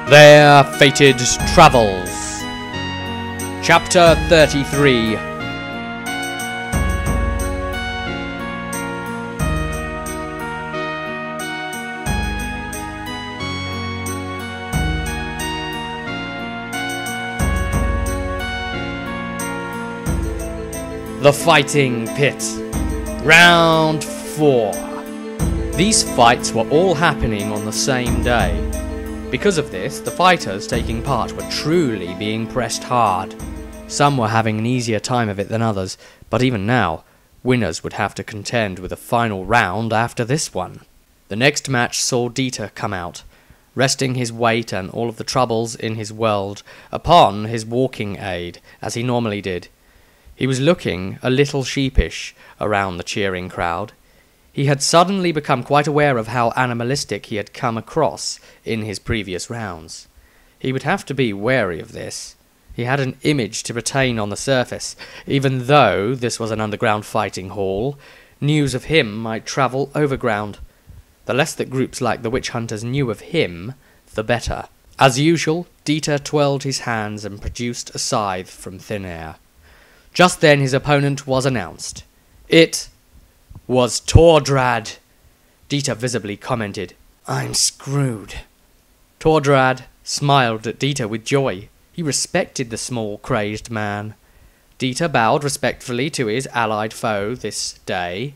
Their Fated Travels. Chapter 33. The Fighting Pit. Round 4. These fights were all happening on the same day. Because of this, the fighters taking part were truly being pressed hard. Some were having an easier time of it than others, but even now, winners would have to contend with a final round after this one. The next match saw Dieter come out, resting his weight and all of the troubles in his world upon his walking aid, as he normally did. He was looking a little sheepish around the cheering crowd. He had suddenly become quite aware of how animalistic he had come across in his previous rounds. He would have to be wary of this. He had an image to retain on the surface. Even though this was an underground fighting hall, news of him might travel overground. The less that groups like the witch hunters knew of him, the better. As usual, Dieter twirled his hands and produced a scythe from thin air. Just then his opponent was announced. It was Tordrad. Dieter visibly commented, "I'm screwed." Tordrad smiled at Dieter with joy. He respected the small, crazed man. Dieter bowed respectfully to his allied foe this day.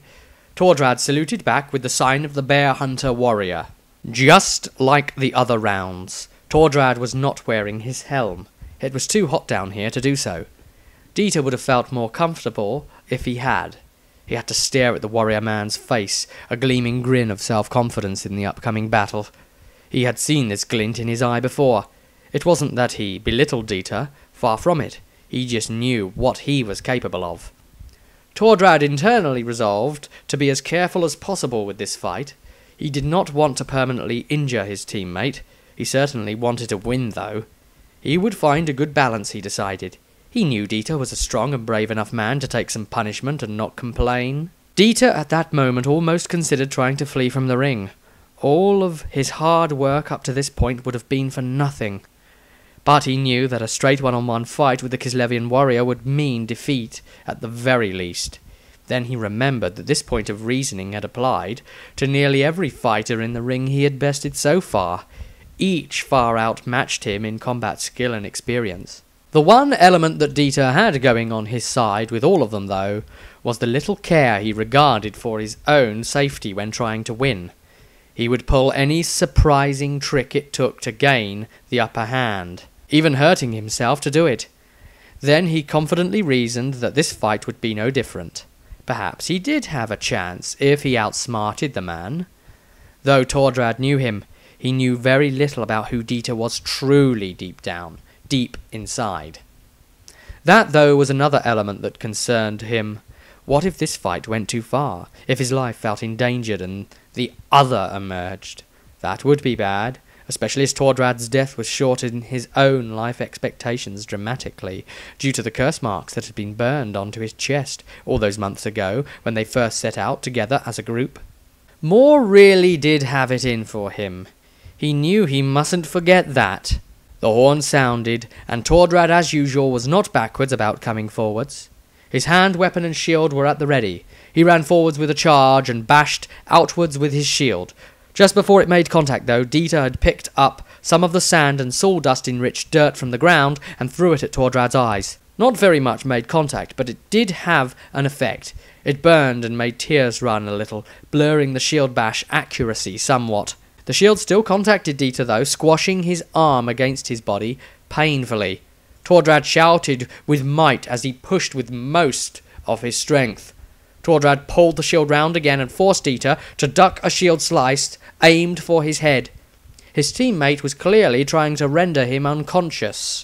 Tordrad saluted back with the sign of the bear hunter warrior. Just like the other rounds, Tordrad was not wearing his helm. It was too hot down here to do so. Dieter would have felt more comfortable if he had. He had to stare at the warrior man's face, a gleaming grin of self-confidence in the upcoming battle. He had seen this glint in his eye before. It wasn't that he belittled Dieter, far from it. He just knew what he was capable of. Tordrad internally resolved to be as careful as possible with this fight. He did not want to permanently injure his teammate. He certainly wanted to win, though. He would find a good balance, he decided. He knew Dieter was a strong and brave enough man to take some punishment and not complain. Dieter at that moment almost considered trying to flee from the ring. All of his hard work up to this point would have been for nothing. But he knew that a straight one-on-one fight with the Kislevian warrior would mean defeat, at the very least. Then he remembered that this point of reasoning had applied to nearly every fighter in the ring he had bested so far. Each far outmatched him in combat skill and experience. The one element that Dieter had going on his side with all of them, though, was the little care he regarded for his own safety when trying to win. He would pull any surprising trick it took to gain the upper hand, even hurting himself to do it. Then he confidently reasoned that this fight would be no different. Perhaps he did have a chance if he outsmarted the man. Though Tordrad knew him, he knew very little about who Dieter was truly deep down. Deep inside. That, though, was another element that concerned him. What if this fight went too far? If his life felt endangered and the other emerged? That would be bad, especially as Tordrad's death was shortening his own life expectations dramatically, due to the curse marks that had been burned onto his chest all those months ago when they first set out together as a group. Moore really did have it in for him. He knew he mustn't forget that. The horn sounded, and Tordrad, as usual, was not backwards about coming forwards. His hand, weapon, and shield were at the ready. He ran forwards with a charge and bashed outwards with his shield. Just before it made contact, though, Dieter had picked up some of the sand and sawdust-enriched dirt from the ground and threw it at Tordrad's eyes. Not very much made contact, but it did have an effect. It burned and made tears run a little, blurring the shield bash accuracy somewhat. The shield still contacted Dieter, though, squashing his arm against his body painfully. Tordrad shouted with might as he pushed with most of his strength. Tordrad pulled the shield round again and forced Dieter to duck a shield slice aimed for his head. His teammate was clearly trying to render him unconscious.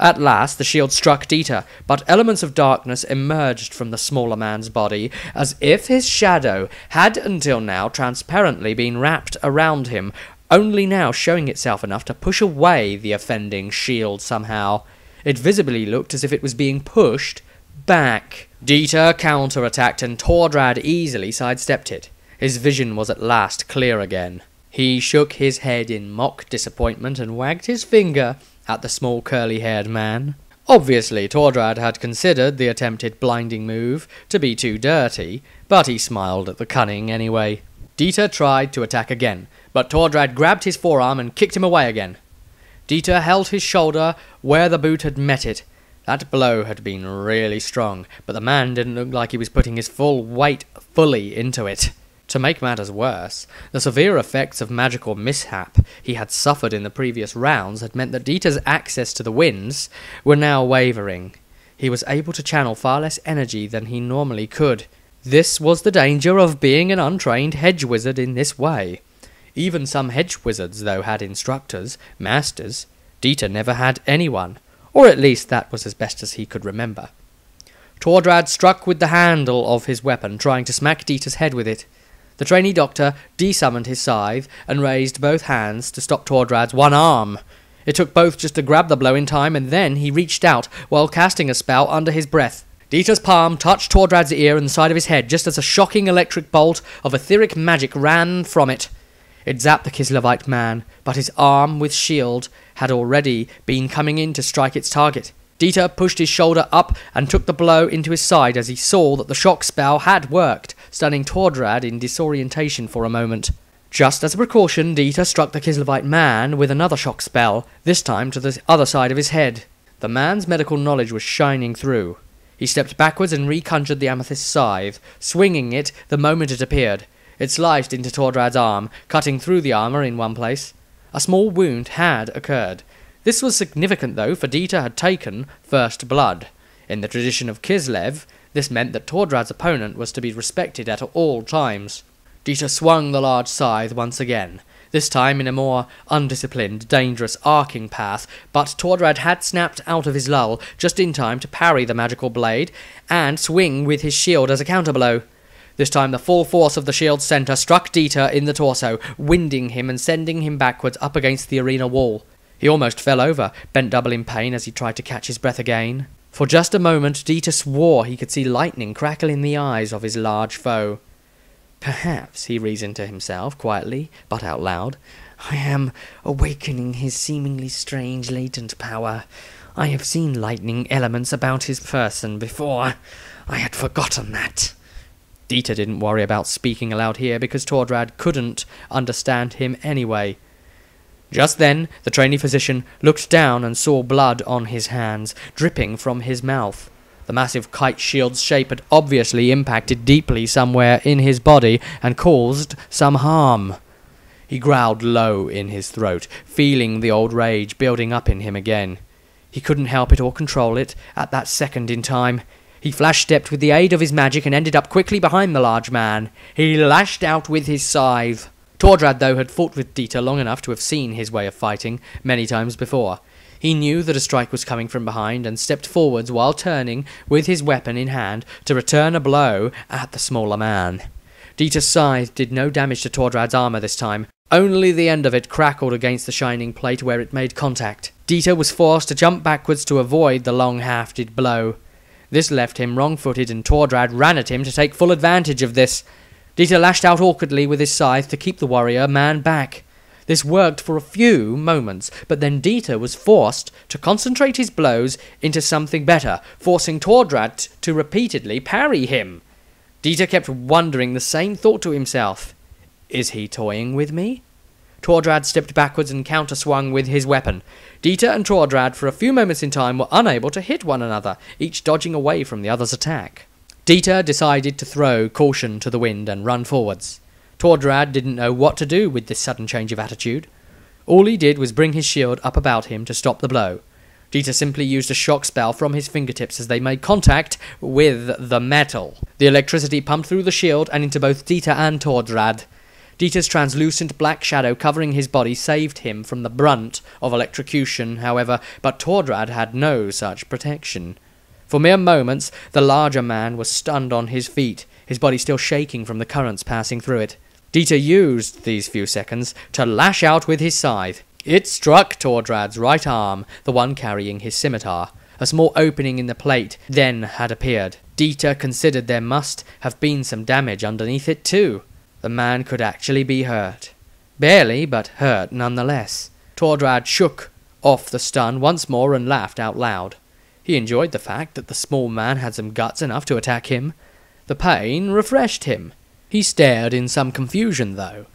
At last the shield struck Dieter, but elements of darkness emerged from the smaller man's body, as if his shadow had until now transparently been wrapped around him, only now showing itself enough to push away the offending shield somehow. It visibly looked as if it was being pushed back. Dieter counter-attacked and Tordrad easily sidestepped it. His vision was at last clear again. He shook his head in mock disappointment and wagged his finger at the small curly-haired man. Obviously, Tordrad had considered the attempted blinding move to be too dirty, but he smiled at the cunning anyway. Dieter tried to attack again, but Tordrad grabbed his forearm and kicked him away again. Dieter held his shoulder where the boot had met it. That blow had been really strong, but the man didn't look like he was putting his full weight fully into it. To make matters worse, the severe effects of magical mishap he had suffered in the previous rounds had meant that Dieter's access to the winds were now wavering. He was able to channel far less energy than he normally could. This was the danger of being an untrained hedge wizard in this way. Even some hedge wizards, though, had instructors, masters. Dieter never had anyone, or at least that was as best as he could remember. Tordrad struck with the handle of his weapon, trying to smack Dieter's head with it. The trainee doctor desummoned his scythe and raised both hands to stop Tordrad's one arm. It took both just to grab the blow in time, and then he reached out while casting a spell under his breath. Dieter's palm touched Tordrad's ear and the side of his head just as a shocking electric bolt of etheric magic ran from it. It zapped the Kislevite man, but his arm with shield had already been coming in to strike its target. Dieter pushed his shoulder up and took the blow into his side as he saw that the shock spell had worked, stunning Tordrad in disorientation for a moment. Just as a precaution, Dieter struck the Kislevite man with another shock spell, this time to the other side of his head. The man's medical knowledge was shining through. He stepped backwards and reconjured the amethyst scythe, swinging it the moment it appeared. It sliced into Tordrad's arm, cutting through the armour in one place. A small wound had occurred. This was significant, though, for Dieter had taken first blood. In the tradition of Kislev, this meant that Tordrad's opponent was to be respected at all times. Dieter swung the large scythe once again, this time in a more undisciplined, dangerous arcing path, but Tordrad had snapped out of his lull just in time to parry the magical blade and swing with his shield as a counterblow. This time the full force of the shield's centre struck Dieter in the torso, winding him and sending him backwards up against the arena wall. He almost fell over, bent double in pain as he tried to catch his breath again. For just a moment Dieter swore he could see lightning crackle in the eyes of his large foe. Perhaps, he reasoned to himself, quietly, but out loud, I am awakening his seemingly strange latent power. I have seen lightning elements about his person before. I had forgotten that. Dieter didn't worry about speaking aloud here because Tordrad couldn't understand him anyway. Just then, the trainee physician looked down and saw blood on his hands, dripping from his mouth. The massive kite shield's shape had obviously impacted deeply somewhere in his body and caused some harm. He growled low in his throat, feeling the old rage building up in him again. He couldn't help it or control it at that second in time. He flash-stepped with the aid of his magic and ended up quickly behind the large man. He lashed out with his scythe. Tordrad, though, had fought with Dieter long enough to have seen his way of fighting many times before. He knew that a strike was coming from behind and stepped forwards while turning with his weapon in hand to return a blow at the smaller man. Dieter's scythe did no damage to Tordrad's armour this time. Only the end of it crackled against the shining plate where it made contact. Dieter was forced to jump backwards to avoid the long-hafted blow. This left him wrong-footed and Tordrad ran at him to take full advantage of this. Dieter lashed out awkwardly with his scythe to keep the warrior man back. This worked for a few moments, but then Dieter was forced to concentrate his blows into something better, forcing Tordrad to repeatedly parry him. Dieter kept wondering the same thought to himself. Is he toying with me? Tordrad stepped backwards and counter-swung with his weapon. Dieter and Tordrad for a few moments in time were unable to hit one another, each dodging away from the other's attack. Dieter decided to throw caution to the wind and run forwards. Tordrad didn't know what to do with this sudden change of attitude. All he did was bring his shield up about him to stop the blow. Dieter simply used a shock spell from his fingertips as they made contact with the metal. The electricity pumped through the shield and into both Dieter and Tordrad. Dieter's translucent black shadow covering his body saved him from the brunt of electrocution, however, but Tordrad had no such protection. For mere moments, the larger man was stunned on his feet, his body still shaking from the currents passing through it. Dieter used these few seconds to lash out with his scythe. It struck Tordrad's right arm, the one carrying his scimitar. A small opening in the plate then had appeared. Dieter considered there must have been some damage underneath it too. The man could actually be hurt. Barely, but hurt nonetheless. Tordrad shook off the stun once more and laughed out loud. He enjoyed the fact that the small man had some guts enough to attack him. The pain refreshed him. He stared in some confusion, though,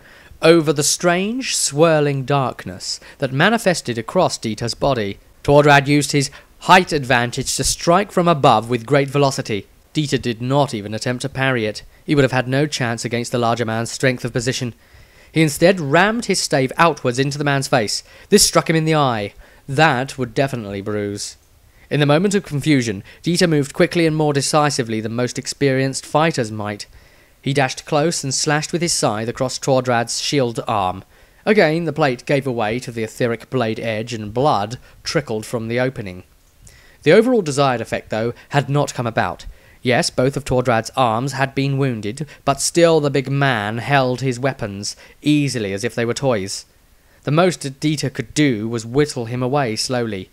over the strange, swirling darkness that manifested across Dieter's body. Tordrad used his height advantage to strike from above with great velocity. Dieter did not even attempt to parry it. He would have had no chance against the larger man's strength of position. He instead rammed his stave outwards into the man's face. This struck him in the eye. That would definitely bruise. In the moment of confusion, Dieter moved quickly and more decisively than most experienced fighters might. He dashed close and slashed with his scythe across Tordrad's shield arm. Again, the plate gave way to the etheric blade edge and blood trickled from the opening. The overall desired effect, though, had not come about. Yes, both of Tordrad's arms had been wounded, but still the big man held his weapons easily as if they were toys. The most Dieter could do was whittle him away slowly.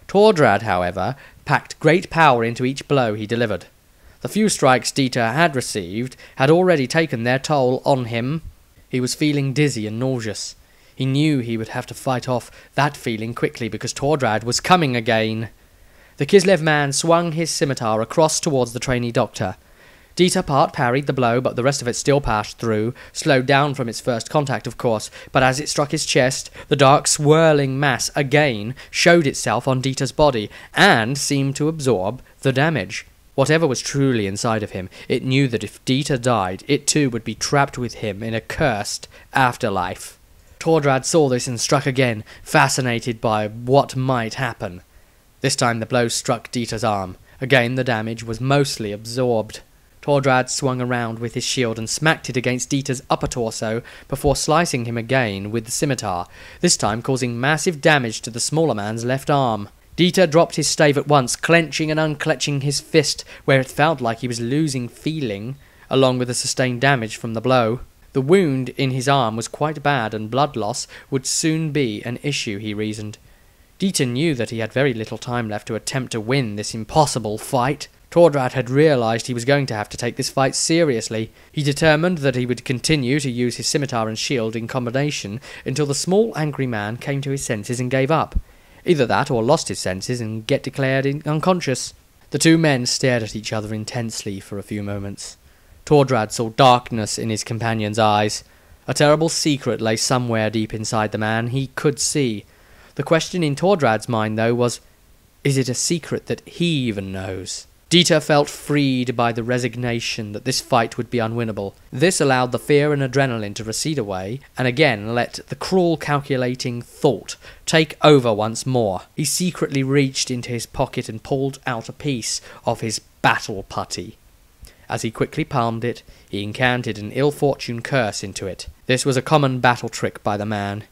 Tordrad, however, packed great power into each blow he delivered. The few strikes Dieter had received had already taken their toll on him. He was feeling dizzy and nauseous. He knew he would have to fight off that feeling quickly because Tordrad was coming again. The Kislev man swung his scimitar across towards the trainee doctor. Dieter part parried the blow, but the rest of it still passed through, slowed down from its first contact, of course, but as it struck his chest, the dark swirling mass again showed itself on Dieter's body, and seemed to absorb the damage. Whatever was truly inside of him, it knew that if Dieter died, it too would be trapped with him in a cursed afterlife. Tordrad saw this and struck again, fascinated by what might happen. This time the blow struck Dieter's arm. Again the damage was mostly absorbed. Tordrad swung around with his shield and smacked it against Dieter's upper torso before slicing him again with the scimitar, this time causing massive damage to the smaller man's left arm. Dieter dropped his stave at once, clenching and unclenching his fist where it felt like he was losing feeling, along with the sustained damage from the blow. The wound in his arm was quite bad and blood loss would soon be an issue, he reasoned. Dieter knew that he had very little time left to attempt to win this impossible fight. Tordrad had realized he was going to have to take this fight seriously. He determined that he would continue to use his scimitar and shield in combination until the small angry man came to his senses and gave up. Either that or lost his senses and get declared unconscious. The two men stared at each other intensely for a few moments. Tordrad saw darkness in his companion's eyes. A terrible secret lay somewhere deep inside the man he could see. The question in Tordrad's mind, though, was, is it a secret that he even knows? Dieter felt freed by the resignation that this fight would be unwinnable. This allowed the fear and adrenaline to recede away, and again let the cruel calculating thought take over once more. He secretly reached into his pocket and pulled out a piece of his battle putty. As he quickly palmed it, he incanted an ill-fortune curse into it. This was a common battle trick by the man.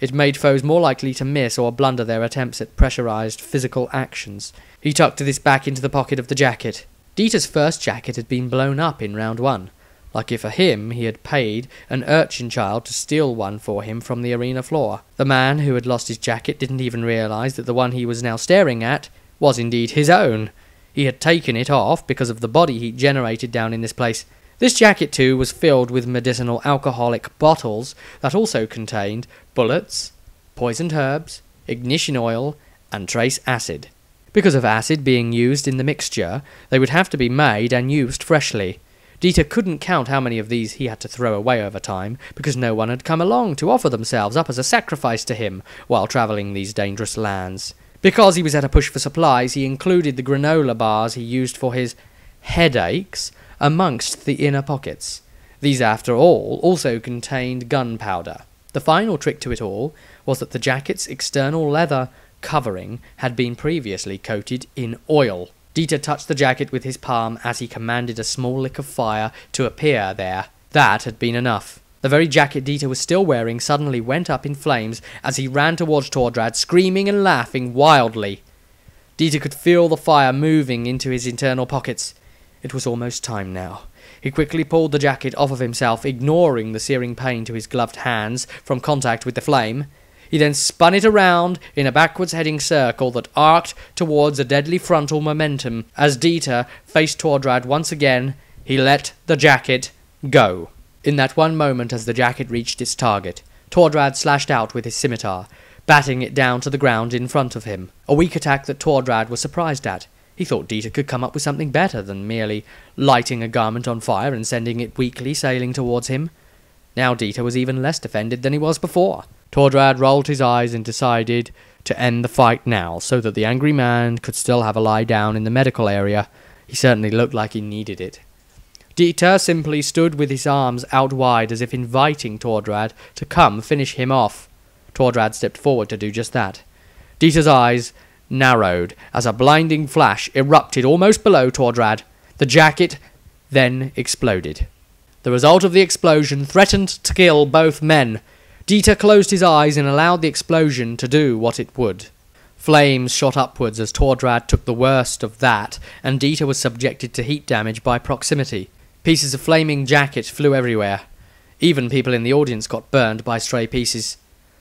It made foes more likely to miss or blunder their attempts at pressurized physical actions. He tucked this back into the pocket of the jacket. Dieter's first jacket had been blown up in round 1. Lucky for him, he had paid an urchin child to steal one for him from the arena floor. The man who had lost his jacket didn't even realize that the one he was now staring at was indeed his own. He had taken it off because of the body heat generated down in this place. This jacket, too, was filled with medicinal alcoholic bottles that also contained bullets, poisoned herbs, ignition oil, and trace acid. Because of acid being used in the mixture, they would have to be made and used freshly. Dieter couldn't count how many of these he had to throw away over time, because no one had come along to offer themselves up as a sacrifice to him while travelling these dangerous lands. Because he was at a push for supplies, he included the granola bars he used for his headaches amongst the inner pockets. These, after all, also contained gunpowder. The final trick to it all was that the jacket's external leather covering had been previously coated in oil. Dieter touched the jacket with his palm as he commanded a small lick of fire to appear there. That had been enough. The very jacket Dieter was still wearing suddenly went up in flames as he ran towards Tordrad, screaming and laughing wildly. Dieter could feel the fire moving into his internal pockets. It was almost time now. He quickly pulled the jacket off of himself, ignoring the searing pain to his gloved hands from contact with the flame. He then spun it around in a backwards-heading circle that arced towards a deadly frontal momentum. As Dieter faced Tordrad once again, he let the jacket go. In that one moment as the jacket reached its target, Tordrad slashed out with his scimitar, batting it down to the ground in front of him. A weak attack that Tordrad was surprised at. He thought Dieter could come up with something better than merely lighting a garment on fire and sending it weakly sailing towards him. Now Dieter was even less defended than he was before. Tordrad rolled his eyes and decided to end the fight now, so that the angry man could still have a lie down in the medical area. He certainly looked like he needed it. Dieter simply stood with his arms out wide as if inviting Tordrad to come finish him off. Tordrad stepped forward to do just that. Dieter's eyes narrowed as a blinding flash erupted almost below Tordrad. The jacket then exploded. The result of the explosion threatened to kill both men. Dieter closed his eyes and allowed the explosion to do what it would. Flames shot upwards as Tordrad took the worst of that, and Dieter was subjected to heat damage by proximity. Pieces of flaming jacket flew everywhere. Even people in the audience got burned by stray pieces.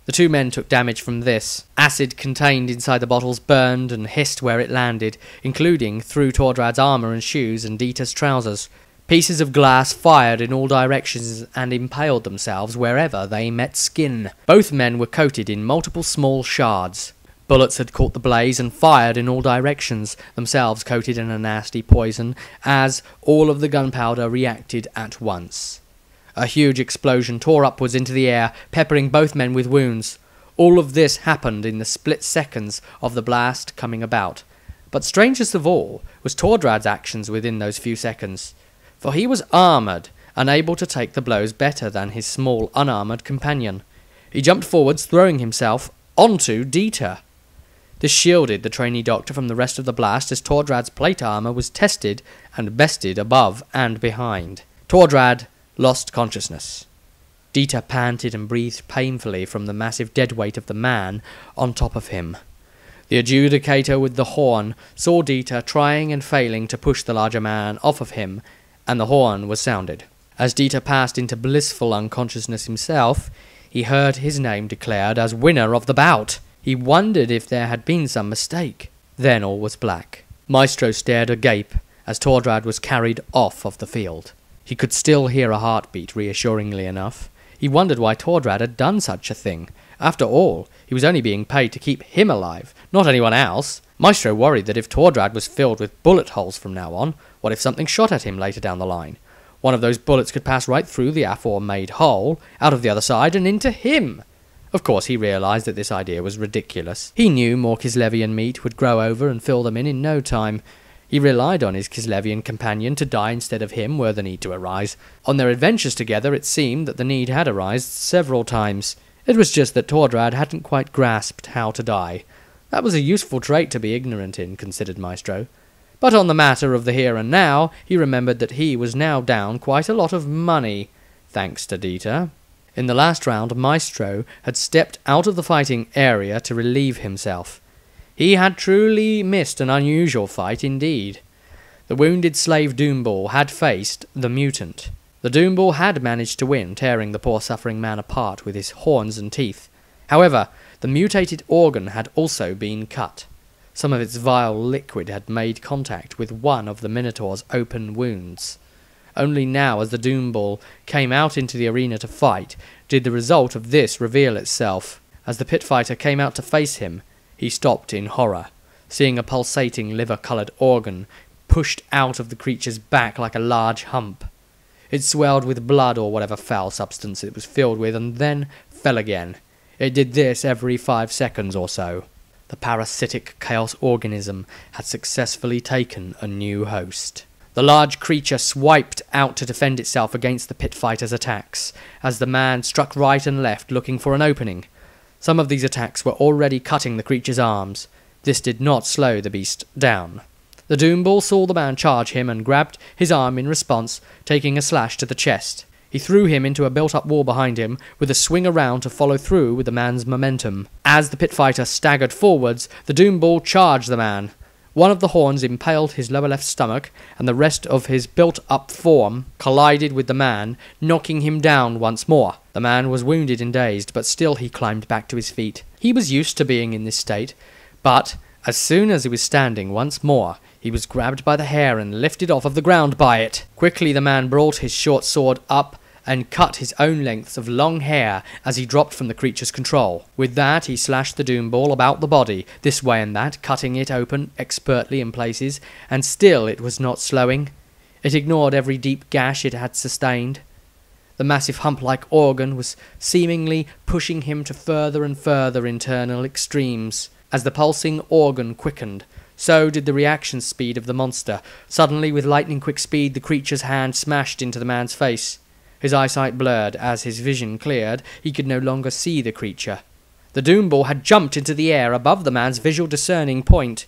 The two men took damage from this. Acid contained inside the bottles burned and hissed where it landed, including through Tordrad's armour and shoes and Dieter's trousers. Pieces of glass fired in all directions and impaled themselves wherever they met skin. Both men were coated in multiple small shards. Bullets had caught the blaze and fired in all directions, themselves coated in a nasty poison, as all of the gunpowder reacted at once. A huge explosion tore upwards into the air, peppering both men with wounds. All of this happened in the split seconds of the blast coming about. But strangest of all was Tordrad's actions within those few seconds. For he was armoured, and able to take the blows better than his small, unarmoured companion. He jumped forwards, throwing himself onto Dieter. This shielded the trainee doctor from the rest of the blast as Tordrad's plate armour was tested and bested above and behind. Tordrad lost consciousness. Dieter panted and breathed painfully from the massive dead weight of the man on top of him. The adjudicator with the horn saw Dieter trying and failing to push the larger man off of him, and the horn was sounded. As Dieter passed into blissful unconsciousness himself, he heard his name declared as winner of the bout. He wondered if there had been some mistake. Then all was black. Maestro stared agape as Tordrad was carried off of the field. He could still hear a heartbeat, reassuringly enough. He wondered why Tordrad had done such a thing. After all, he was only being paid to keep him alive, not anyone else. Maestro worried that if Tordrad was filled with bullet holes from now on, what if something shot at him later down the line? One of those bullets could pass right through the aforementioned hole, out of the other side, and into him. Of course, he realised that this idea was ridiculous. He knew more Kislevian meat would grow over and fill them in no time. He relied on his Kislevian companion to die instead of him were the need to arise. On their adventures together, it seemed that the need had arisen several times. It was just that Tordrad hadn't quite grasped how to die. That was a useful trait to be ignorant in, considered Maestro. But on the matter of the here and now, he remembered that he was now down quite a lot of money, thanks to Dieter. In the last round, Maestro had stepped out of the fighting area to relieve himself. He had truly missed an unusual fight indeed. The wounded slave Doomball had faced the mutant. The Doomball had managed to win, tearing the poor suffering man apart with his horns and teeth. However, the mutated organ had also been cut. Some of its vile liquid had made contact with one of the Minotaur's open wounds. Only now, as the Doomball came out into the arena to fight, did the result of this reveal itself. As the pit fighter came out to face him, he stopped in horror, seeing a pulsating liver-coloured organ pushed out of the creature's back like a large hump. It swelled with blood or whatever foul substance it was filled with, and then fell again. It did this every 5 seconds or so. The parasitic chaos organism had successfully taken a new host. The large creature swiped out to defend itself against the pit fighter's attacks, as the man struck right and left looking for an opening. Some of these attacks were already cutting the creature's arms. This did not slow the beast down. The Doomball saw the man charge him and grabbed his arm in response, taking a slash to the chest. He threw him into a built-up wall behind him, with a swing around to follow through with the man's momentum. As the pit fighter staggered forwards, the Doomball charged the man. One of the horns impaled his lower left stomach, and the rest of his built-up form collided with the man, knocking him down once more. The man was wounded and dazed, but still he climbed back to his feet. He was used to being in this state, but as soon as he was standing once more, he was grabbed by the hair and lifted off of the ground by it. Quickly the man brought his short sword up and cut his own lengths of long hair as he dropped from the creature's control. With that, he slashed the doom ball about the body, this way and that, cutting it open expertly in places, and still it was not slowing. It ignored every deep gash it had sustained. The massive hump-like organ was seemingly pushing him to further and further internal extremes. As the pulsing organ quickened, so did the reaction speed of the monster. Suddenly, with lightning-quick speed, the creature's hand smashed into the man's face. His eyesight blurred. As his vision cleared, he could no longer see the creature. The doom ball had jumped into the air above the man's visual discerning point.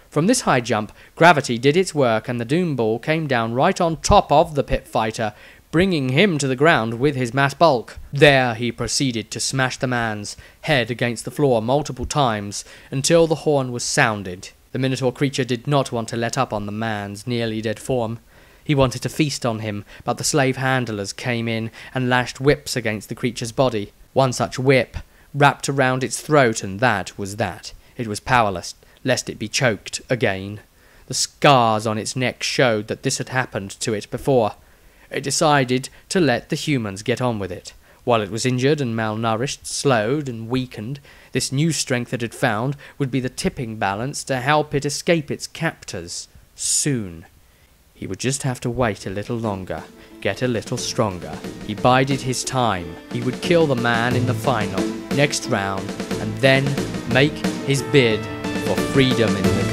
From this high jump, gravity did its work, and the doom ball came down right on top of the pit fighter, bringing him to the ground with his mass bulk. There he proceeded to smash the man's head against the floor multiple times until the horn was sounded. The Minotaur creature did not want to let up on the man's nearly dead form. He wanted to feast on him, but the slave handlers came in and lashed whips against the creature's body. One such whip wrapped around its throat, and that was that. It was powerless, lest it be choked again. The scars on its neck showed that this had happened to it before. It decided to let the humans get on with it. While it was injured and malnourished, slowed and weakened, this new strength it had found would be the tipping balance to help it escape its captors. Soon. He would just have to wait a little longer, get a little stronger. He bided his time. He would kill the man in the final, next round, and then make his bid for freedom in the